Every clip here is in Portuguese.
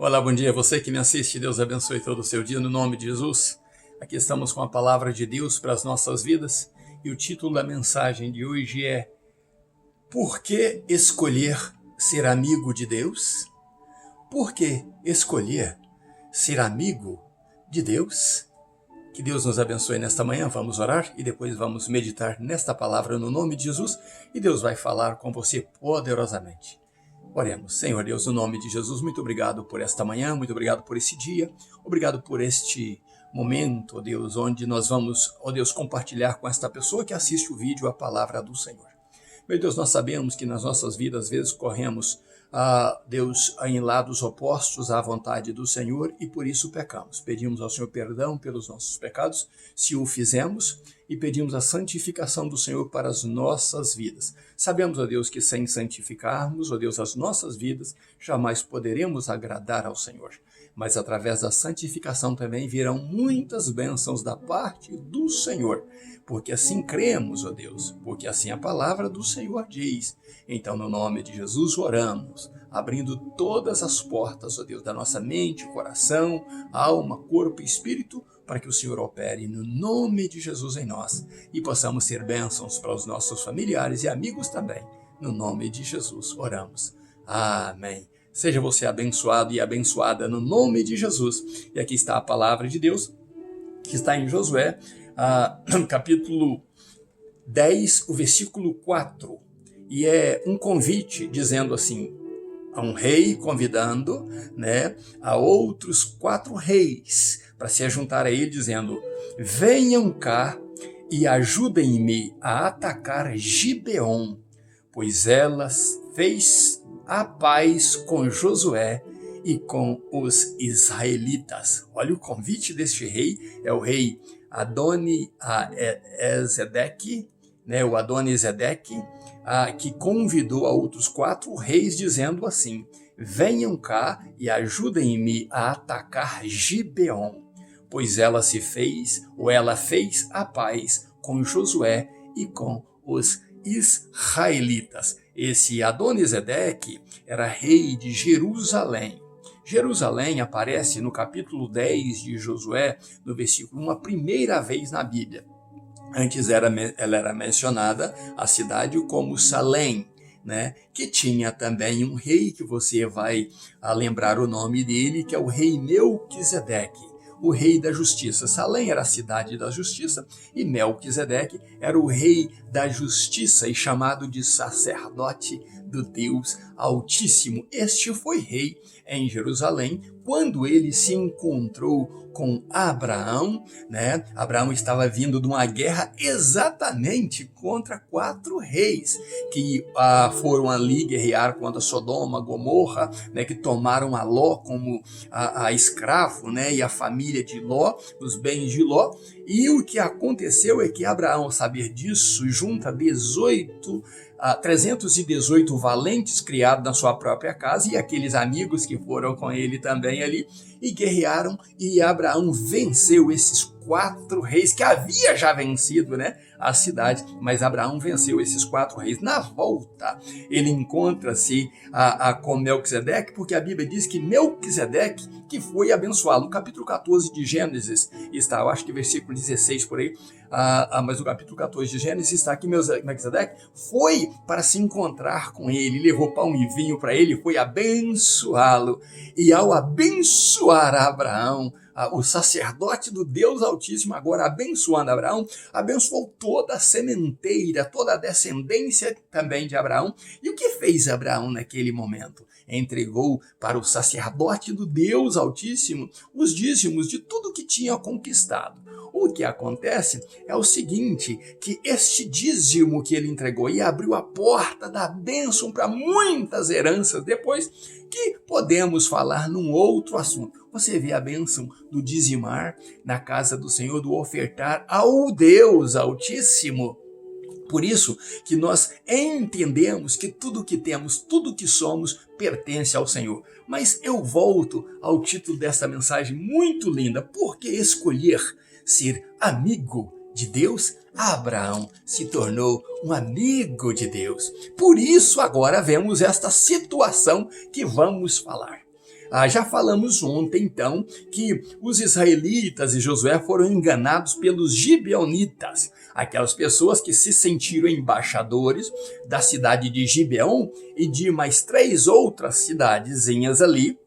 Olá, bom dia. Você que me assiste, Deus abençoe todo o seu dia no nome de Jesus. Aqui estamos com a palavra de Deus para as nossas vidas e o título da mensagem de hoje é: Por que escolher ser amigo de Deus? Por que escolher ser amigo de Deus? Que Deus nos abençoe nesta manhã. Vamos orar e depois vamos meditar nesta palavra no nome de Jesus e Deus vai falar com você poderosamente. Oremos. Senhor Deus, no nome de Jesus, muito obrigado por esta manhã, muito obrigado por esse dia, obrigado por este momento, ó Deus, onde nós vamos, ó Deus, compartilhar com esta pessoa que assiste o vídeo a palavra do Senhor. Meu Deus, nós sabemos que nas nossas vidas, às vezes, corremos, Deus, em lados opostos à vontade do Senhor e por isso pecamos. Pedimos ao Senhor perdão pelos nossos pecados, se o fizemos, e pedimos a santificação do Senhor para as nossas vidas. Sabemos, ó Deus, que sem santificarmos, ó Deus, as nossas vidas, jamais poderemos agradar ao Senhor. Mas através da santificação também virão muitas bênçãos da parte do Senhor, porque assim cremos, ó Deus, porque assim a palavra do Senhor diz. Então, no nome de Jesus, oramos, abrindo todas as portas, ó Deus, da nossa mente, coração, alma, corpo e espírito, para que o Senhor opere no nome de Jesus em nós e possamos ser bênçãos para os nossos familiares e amigos também. No nome de Jesus, oramos. Amém. Seja você abençoado e abençoada no nome de Jesus. E aqui está a palavra de Deus, que está em Josué, capítulo 10, o versículo 4. E é um convite dizendo assim, a um rei convidando, a outros 4 reis para se juntar a ele, dizendo: venham cá e ajudem-me a atacar Gibeon, pois ela fez a paz com Josué e com os israelitas. Olha o convite deste rei, é o rei Adoni-Ezedeque, o Adoni-Ezedeque, que convidou a outros 4 reis, dizendo assim: venham cá e ajudem-me a atacar Gibeon, pois ela fez a paz com Josué e com os israelitas. Esse Adoni-Ezedeque era rei de Jerusalém. Jerusalém aparece no capítulo 10 de Josué, no versículo 1, a primeira vez na Bíblia. Antes ela era mencionada, a cidade, como Salém, que tinha também um rei, que você vai lembrar o nome dele, que é o rei Melquisedeque, o rei da justiça. Salém era a cidade da justiça e Melquisedeque era o rei da justiça e chamado de sacerdote do Deus Altíssimo. Este foi rei em Jerusalém quando ele se encontrou com Abraão, Abraão estava vindo de uma guerra exatamente contra 4 reis que foram ali guerrear contra Sodoma, Gomorra, que tomaram a Ló como a escravo, e a família de Ló, os bens de Ló. E o que aconteceu é que Abraão, ao saber disso, junta 318 valentes criados na sua própria casa e aqueles amigos que foram com ele também ali e guerrearam, e Abraão venceu esses 4 reis que havia já vencido, a cidade, mas Abraão venceu esses 4 reis. Na volta, ele encontra-se com Melquisedeque, porque a Bíblia diz que Melquisedeque que foi abençoado. No capítulo 14 de Gênesis está, eu acho que versículo 16 por aí, mas no capítulo 14 de Gênesis está que Melquisedeque foi para se encontrar com ele, levou pão e vinho para ele, foi abençoá-lo, e ao abençoar Abraão, o sacerdote do Deus Altíssimo, agora abençoando Abraão, abençoou toda a sementeira, toda a descendência também de Abraão. E o que fez Abraão naquele momento? Entregou para o sacerdote do Deus Altíssimo os dízimos de tudo que tinha conquistado. O que acontece é o seguinte, que este dízimo que ele entregou e abriu a porta da bênção para muitas heranças depois, que podemos falar num outro assunto. Você vê a bênção do dizimar na casa do Senhor, do ofertar ao Deus Altíssimo. Por isso que nós entendemos que tudo que temos, tudo que somos, pertence ao Senhor. Mas eu volto ao título dessa mensagem muito linda. Por que escolher ser amigo de Deus? Abraão se tornou um amigo de Deus. Por isso agora vemos esta situação que vamos falar. Já falamos ontem, então, que os israelitas e Josué foram enganados pelos gibeonitas, aquelas pessoas que se sentiram embaixadores da cidade de Gibeon e de mais 3 outras cidadezinhas ali,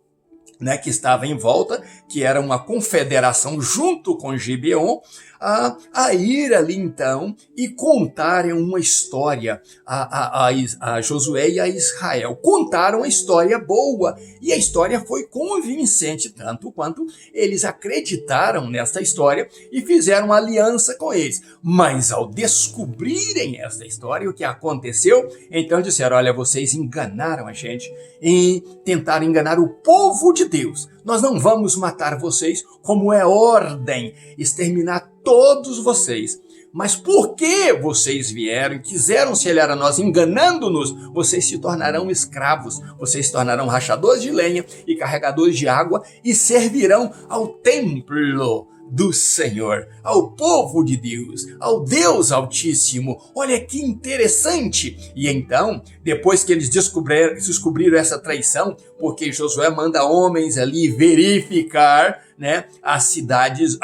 né, que estava em volta, que era uma confederação junto com Gibeon, a ir ali então e contarem uma história a Josué e a Israel. Contaram uma história boa e a história foi convincente, tanto quanto eles acreditaram nessa história e fizeram aliança com eles. Mas ao descobrirem essa história, o que aconteceu? Então disseram: olha, vocês enganaram a gente e tentaram enganar o povo de Deus. Nós não vamos matar vocês, como é ordem, exterminar todos vocês. Mas porque vocês vieram e quiseram se aliar a nós, enganando-nos, vocês se tornarão escravos, vocês se tornarão rachadores de lenha e carregadores de água e servirão ao templo do Senhor, ao povo de Deus, ao Deus Altíssimo. Olha que interessante! E então, depois que eles descobriram essa traição, porque Josué manda homens ali verificar, né, as cidades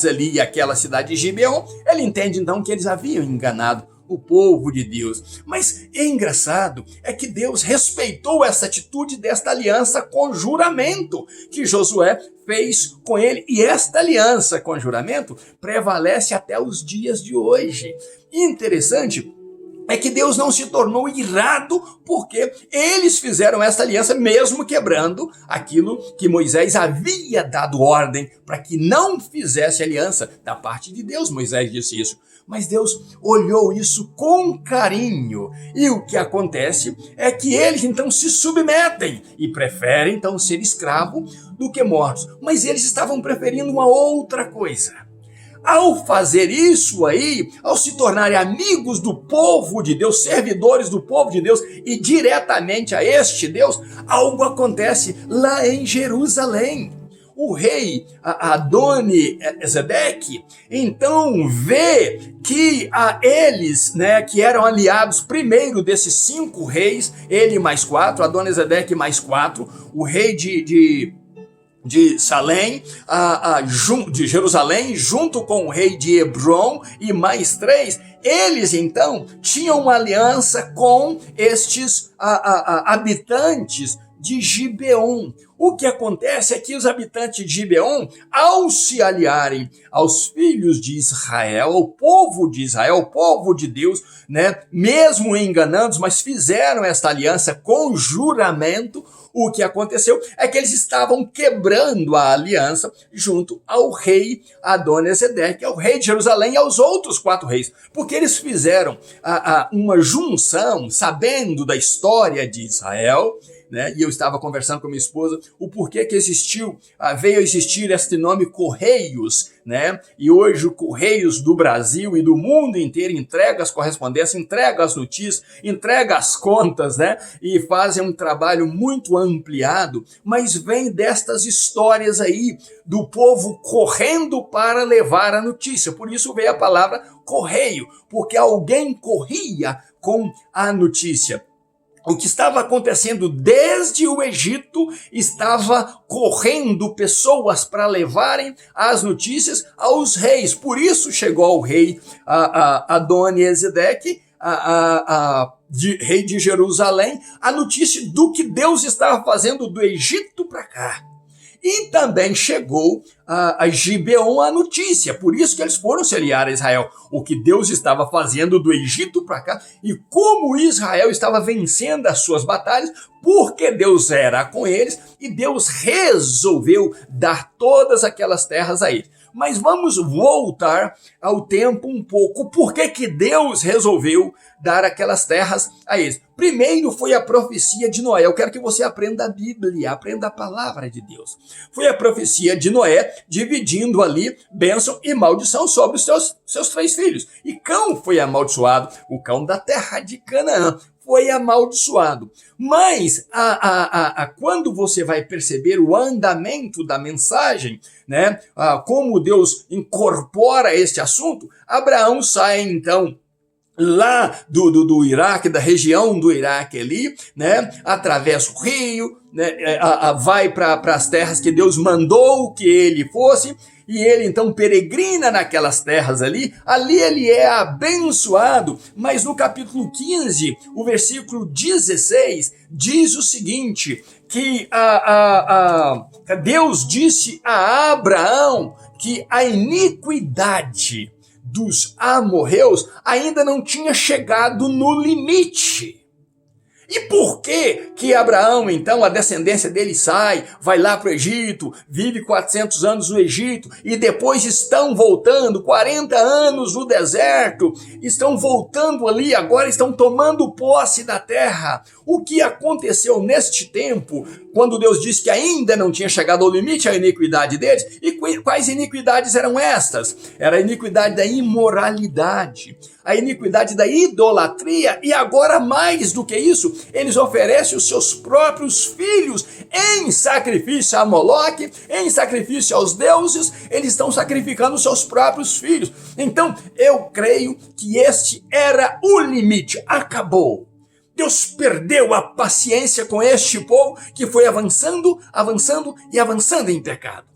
ali e aquela cidade de Gibeon, ele entende então que eles haviam enganado o povo de Deus. Mas é engraçado, é que Deus respeitou essa atitude desta aliança com juramento que Josué fez com ele, e esta aliança com juramento prevalece até os dias de hoje. Interessante é que Deus não se tornou irado porque eles fizeram essa aliança mesmo quebrando aquilo que Moisés havia dado ordem para que não fizesse aliança da parte de Deus. Moisés disse isso. Mas Deus olhou isso com carinho. E o que acontece é que eles então se submetem e preferem então ser escravo do que mortos. Mas eles estavam preferindo uma outra coisa. Ao fazer isso aí, ao se tornarem amigos do povo de Deus, servidores do povo de Deus e diretamente a este Deus, algo acontece lá em Jerusalém. O rei Adoni-Ezedeque então vê que eles, né, que eram aliados primeiro desses 5 reis, ele mais 4, Adoni-Ezedeque mais 4, o rei de Salém, de Jerusalém, junto com o rei de Hebron e mais 3, eles então tinham uma aliança com estes habitantes de Gibeon. O que acontece é que os habitantes de Gibeon, ao se aliarem aos filhos de Israel, ao povo de Israel, ao povo de Deus, né, mesmo enganando, mas fizeram esta aliança com juramento, o que aconteceu é que eles estavam quebrando a aliança junto ao rei Adoni-Ezedeque, ao rei de Jerusalém e aos outros 4 reis, porque eles fizeram uma junção, sabendo da história de Israel, né? E eu estava conversando com minha esposa o porquê que veio a existir este nome Correios, né? E hoje o Correios do Brasil e do mundo inteiro entrega as correspondências, entrega as notícias, entrega as contas, né? E fazem um trabalho muito ampliado, mas vem destas histórias aí do povo correndo para levar a notícia. Por isso veio a palavra correio, porque alguém corria com a notícia. O que estava acontecendo desde o Egito, estava correndo pessoas para levarem as notícias aos reis. Por isso chegou ao rei Adoni-Ezedeque, rei de Jerusalém, a notícia do que Deus estava fazendo do Egito para cá. E também chegou a Gibeon a notícia, por isso que eles foram se aliar a Israel, o que Deus estava fazendo do Egito para cá e como Israel estava vencendo as suas batalhas, porque Deus era com eles e Deus resolveu dar todas aquelas terras a eles. Mas vamos voltar ao tempo um pouco. Por que Deus resolveu dar aquelas terras a eles? Primeiro foi a profecia de Noé. Eu quero que você aprenda a Bíblia, aprenda a palavra de Deus. Foi a profecia de Noé, dividindo ali bênção e maldição sobre os seus 3 filhos. E Cão foi amaldiçoado, o Cão da terra de Canaã foi amaldiçoado. Mas quando você vai perceber o andamento da mensagem, né, como Deus incorpora este assunto, Abraão sai então lá do Iraque, da região do Iraque ali, né, atravessa o rio, né, vai para as terras que Deus mandou que ele fosse, e ele então peregrina naquelas terras ali ele é abençoado, mas no capítulo 15, o versículo 16, diz o seguinte, que Deus disse a Abraão que a iniquidade dos amorreus ainda não tinha chegado no limite. E por que Abraão, então, a descendência dele vai lá para o Egito, vive 400 anos no Egito, e depois estão voltando, 40 anos no deserto, estão voltando ali, agora estão tomando posse da terra. O que aconteceu neste tempo, quando Deus disse que ainda não tinha chegado ao limite a iniquidade deles, e quais iniquidades eram estas? Era a iniquidade da imoralidade, a iniquidade da idolatria, e agora mais do que isso, eles oferecem os seus próprios filhos em sacrifício a Moloque, em sacrifício aos deuses, eles estão sacrificando os seus próprios filhos. Então, eu creio que este era o limite, acabou. Deus perdeu a paciência com este povo que foi avançando, avançando e avançando em pecado.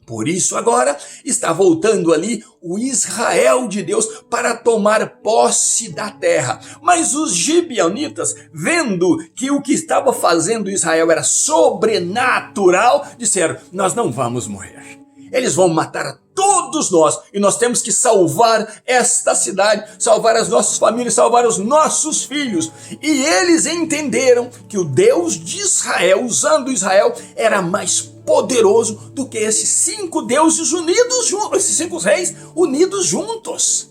Por isso agora está voltando ali o Israel de Deus para tomar posse da terra. Mas os gibeonitas, vendo que o que estava fazendo Israel era sobrenatural, disseram, nós não vamos morrer. Eles vão matar a todos nós e nós temos que salvar esta cidade, salvar as nossas famílias, salvar os nossos filhos. E eles entenderam que o Deus de Israel, usando Israel, era mais poderoso do que esses 5 deuses unidos juntos, esses 5 reis unidos juntos.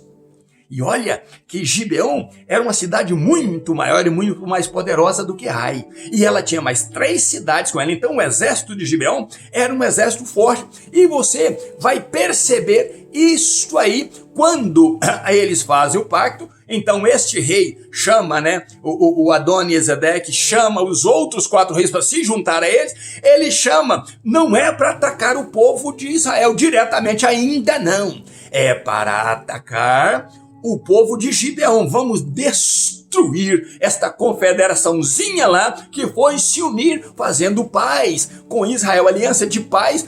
E olha que Gibeon era uma cidade muito maior e muito mais poderosa do que Ai. E ela tinha mais 3 cidades com ela. Então o exército de Gibeon era um exército forte. E você vai perceber isso aí quando eles fazem o pacto. Então este rei chama, né, o Adoni-Ezedeque chama os outros 4 reis para se juntar a eles. Ele chama, não é para atacar o povo de Israel diretamente, ainda não. É para atacar o povo de Gibeon. Vamos destruir esta confederaçãozinha lá que foi se unir fazendo paz com Israel, aliança de paz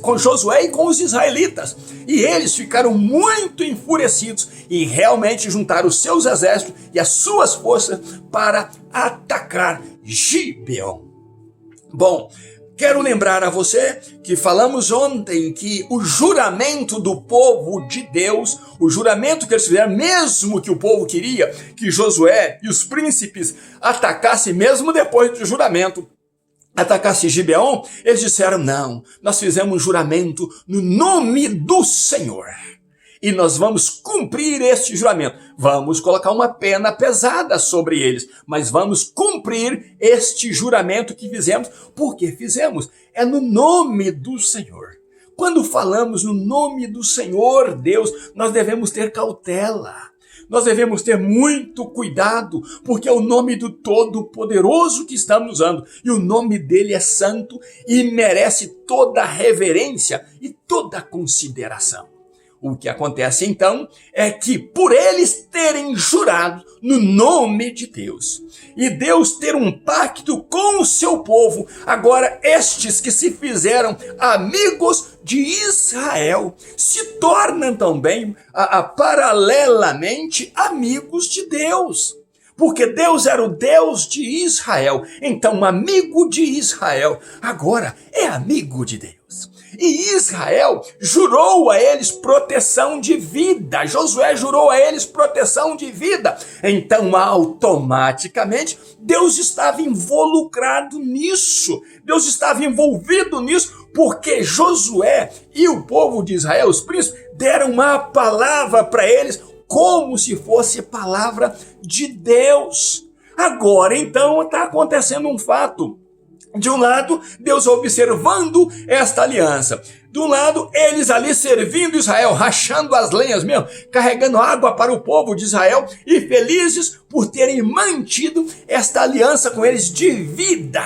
com Josué e com os israelitas. E eles ficaram muito enfurecidos e realmente juntaram os seus exércitos e as suas forças para atacar Gibeon. Bom, quero lembrar a você que falamos ontem que o juramento do povo de Deus, o juramento que eles fizeram, mesmo que o povo queria que Josué e os príncipes atacassem, mesmo depois do juramento, atacasse Gibeon, eles disseram, não, nós fizemos um juramento no nome do Senhor. E nós vamos cumprir este juramento. Vamos colocar uma pena pesada sobre eles, mas vamos cumprir este juramento que fizemos. Por que fizemos? É no nome do Senhor. Quando falamos no nome do Senhor Deus, nós devemos ter cautela. Nós devemos ter muito cuidado, porque é o nome do Todo-Poderoso que estamos usando. E o nome dele é santo e merece toda a reverência e toda a consideração. O que acontece então é que por eles terem jurado no nome de Deus e Deus ter um pacto com o seu povo, agora estes que se fizeram amigos de Israel se tornam também paralelamente amigos de Deus. Porque Deus era o Deus de Israel, então amigo de Israel agora é amigo de Deus. E Israel jurou a eles proteção de vida. Josué jurou a eles proteção de vida. Então, automaticamente, Deus estava involucrado nisso. Deus estava envolvido nisso, porque Josué e o povo de Israel, os príncipes, deram uma palavra para eles, como se fosse palavra de Deus. Agora, então, está acontecendo um fato. De um lado, Deus observando esta aliança. De um lado, eles ali servindo Israel, rachando as lenhas mesmo, carregando água para o povo de Israel e felizes por terem mantido esta aliança com eles de vida.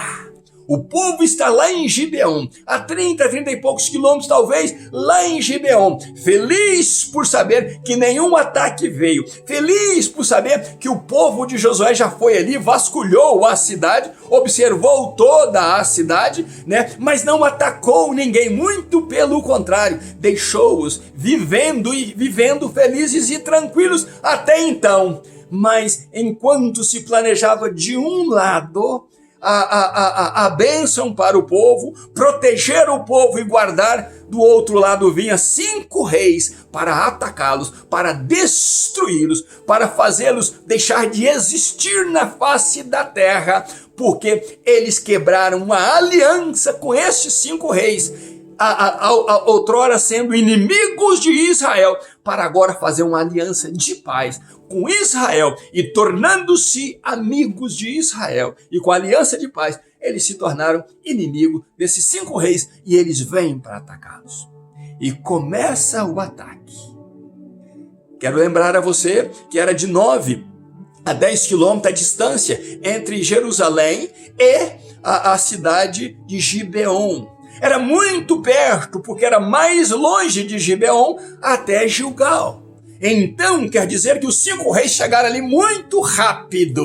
O povo está lá em Gibeon, a 30 e poucos quilômetros talvez, lá em Gibeon, feliz por saber que nenhum ataque veio, feliz por saber que o povo de Josué já foi ali, vasculhou a cidade, observou toda a cidade, né? Mas não atacou ninguém, muito pelo contrário, deixou-os vivendo felizes e tranquilos até então. Mas enquanto se planejava de um lado a bênção para o povo, proteger o povo e guardar, do outro lado vinha 5 reis para atacá-los, para destruí-los, para fazê-los deixar de existir na face da terra, porque eles quebraram uma aliança com estes 5 reis, outrora sendo inimigos de Israel, para agora fazer uma aliança de paz com Israel e tornando-se amigos de Israel. E com a aliança de paz, eles se tornaram inimigos desses 5 reis e eles vêm para atacá-los. E começa o ataque. Quero lembrar a você que era de 9 a 10 quilômetros a distância entre Jerusalém e a cidade de Gibeon. Era muito perto, porque era mais longe de Gibeon até Gilgal. Então, quer dizer que os 5 reis chegaram ali muito rápido.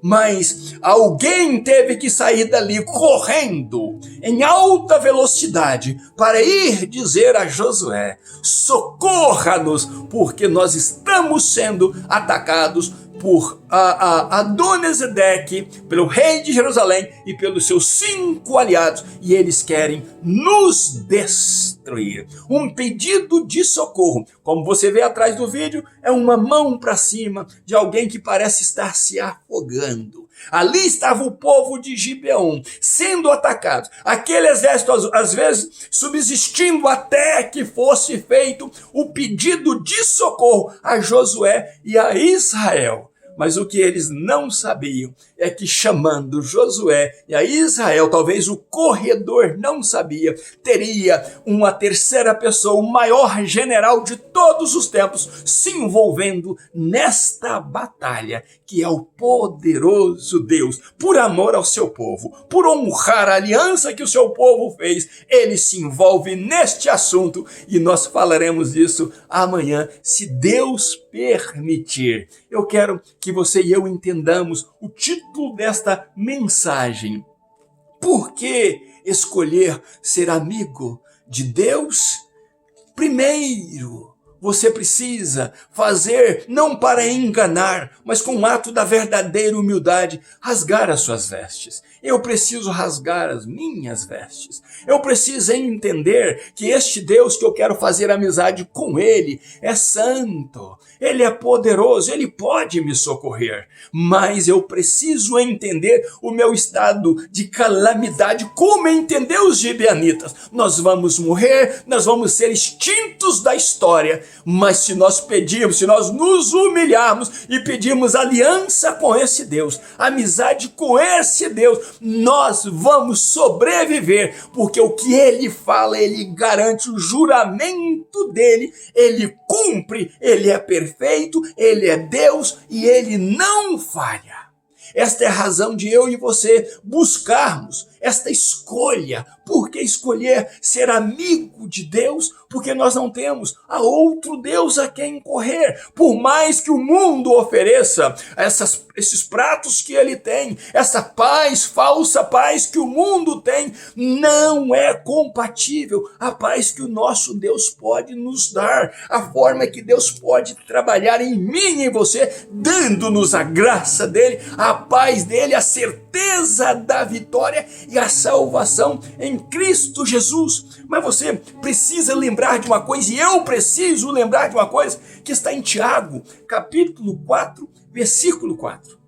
Mas alguém teve que sair dali correndo em alta velocidade para ir dizer a Josué: socorra-nos, porque nós estamos sendo atacados por Adonisedeque, pelo rei de Jerusalém e pelos seus 5 aliados, e eles querem nos destruir. Um pedido de socorro, como você vê atrás do vídeo, é uma mão para cima de alguém que parece estar se afogando. Ali estava o povo de Gibeon sendo atacado, aquele exército às vezes subsistindo até que fosse feito o pedido de socorro a Josué e a Israel. Mas o que eles não sabiam é que, chamando Josué e a Israel, talvez o corredor não sabia, teria uma terceira pessoa, o maior general de todos os tempos, se envolvendo nesta batalha, que é o poderoso Deus. Por amor ao seu povo, por honrar a aliança que o seu povo fez, ele se envolve neste assunto e nós falaremos disso amanhã, se Deus permitir. Eu quero que você e eu entendamos o título desta mensagem. Por que escolher ser amigo de Deus? Primeiro, você precisa fazer, não para enganar, mas com um ato da verdadeira humildade, rasgar as suas vestes. Eu preciso rasgar as minhas vestes. Eu preciso entender que este Deus que eu quero fazer amizade com Ele é santo. Ele é poderoso, Ele pode me socorrer. Mas eu preciso entender o meu estado de calamidade, como entender os gibeonitas. Nós vamos morrer, nós vamos ser extintos da história. Mas se nós pedirmos, se nós nos humilharmos e pedirmos aliança com esse Deus, amizade com esse Deus, nós vamos sobreviver, porque o que Ele fala, Ele garante, o juramento dEle, Ele cumpre, Ele é perfeito, Ele é Deus e Ele não falha. Esta é a razão de eu e você buscarmos esta escolha. Por que escolher ser amigo de Deus? Porque nós não temos a outro Deus a quem correr. Por mais que o mundo ofereça esses pratos que ele tem, essa paz, falsa paz que o mundo tem, não é compatível a paz que o nosso Deus pode nos dar, a forma que Deus pode trabalhar em mim e em você, dando-nos a graça dele, a paz dele, a certeza da vitória e a salvação em Cristo Jesus. Mas você precisa lembrar de uma coisa, e eu preciso lembrar de uma coisa, que está em Tiago, capítulo 4, versículo 4.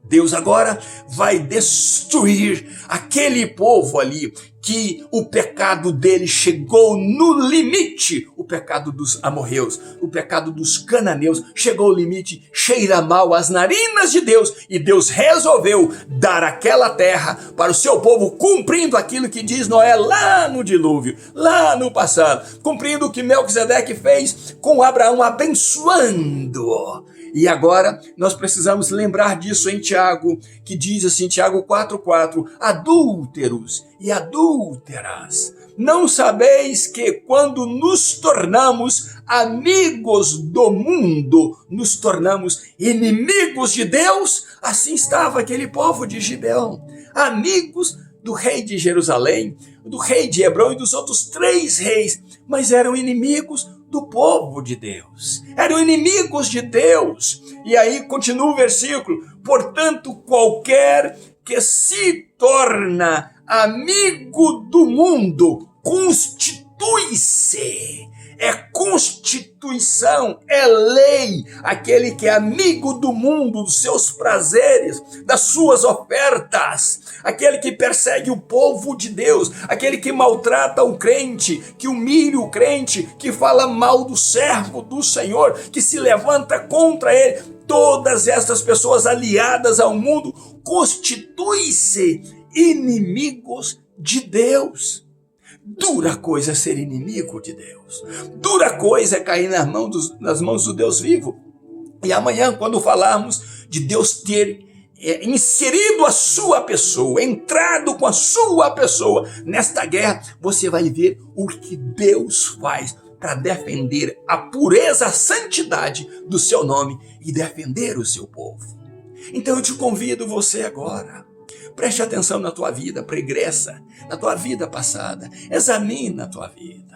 Deus agora vai destruir aquele povo ali, que o pecado dele chegou no limite. O pecado dos amorreus, o pecado dos cananeus chegou ao limite, cheira mal às narinas de Deus, e Deus resolveu dar aquela terra para o seu povo, cumprindo aquilo que diz Noé lá no dilúvio, lá no passado, cumprindo o que Melquisedeque fez com Abraão, abençoando. E agora nós precisamos lembrar disso em Tiago, que diz assim, Tiago 4,4, adúlteros e adúlteras, não sabeis que quando nos tornamos amigos do mundo, nos tornamos inimigos de Deus? Assim estava aquele povo de Gibeão, amigos do rei de Jerusalém, do rei de Hebrom e dos outros 3 reis, mas eram inimigos do povo de Deus, eram inimigos de Deus. E aí continua o versículo, portanto, qualquer que se torna amigo do mundo, constitui-se, é constituição, é lei. Aquele que é amigo do mundo, dos seus prazeres, das suas ofertas, aquele que persegue o povo de Deus, aquele que maltrata o crente, que humilha o crente, que fala mal do servo do Senhor, que se levanta contra ele, todas essas pessoas aliadas ao mundo constituem-se inimigos de Deus. Dura coisa é ser inimigo de Deus. Dura coisa é cair nas mãos do Deus vivo. E amanhã, quando falarmos de Deus ter inserido a sua pessoa, entrado com a sua pessoa nesta guerra, você vai ver o que Deus faz para defender a pureza, a santidade do seu nome e defender o seu povo. Então eu te convido você agora, preste atenção na tua vida pregressa, na tua vida passada, examine a tua vida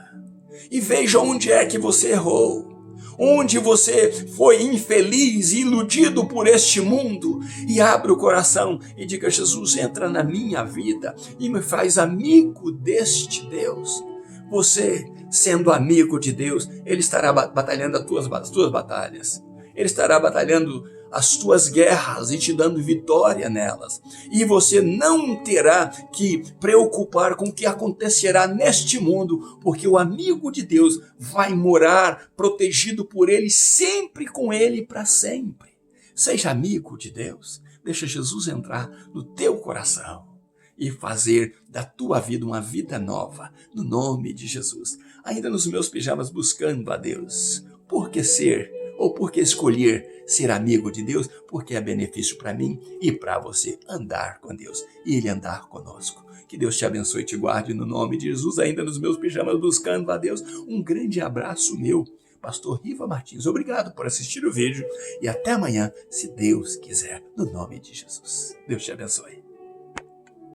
e veja onde é que você errou, onde você foi infeliz e iludido por este mundo, e abre o coração e diga, Jesus, entra na minha vida e me faz amigo deste Deus. Você, sendo amigo de Deus, Ele estará batalhando as tuas batalhas, Ele estará batalhando as tuas guerras e te dando vitória nelas. E você não terá que preocupar com o que acontecerá neste mundo, porque o amigo de Deus vai morar protegido por Ele, sempre com Ele para sempre. Seja amigo de Deus, deixa Jesus entrar no teu coração e fazer da tua vida uma vida nova, no nome de Jesus. Ainda nos meus pijamas buscando a Deus, por que ser ou por que escolher ser amigo de Deus? Porque é benefício para mim e para você andar com Deus e Ele andar conosco. Que Deus te abençoe e te guarde no nome de Jesus. Ainda nos meus pijamas buscando a Deus, um grande abraço meu, Pastor Riva Martins. Obrigado por assistir o vídeo e até amanhã, se Deus quiser, no nome de Jesus. Deus te abençoe.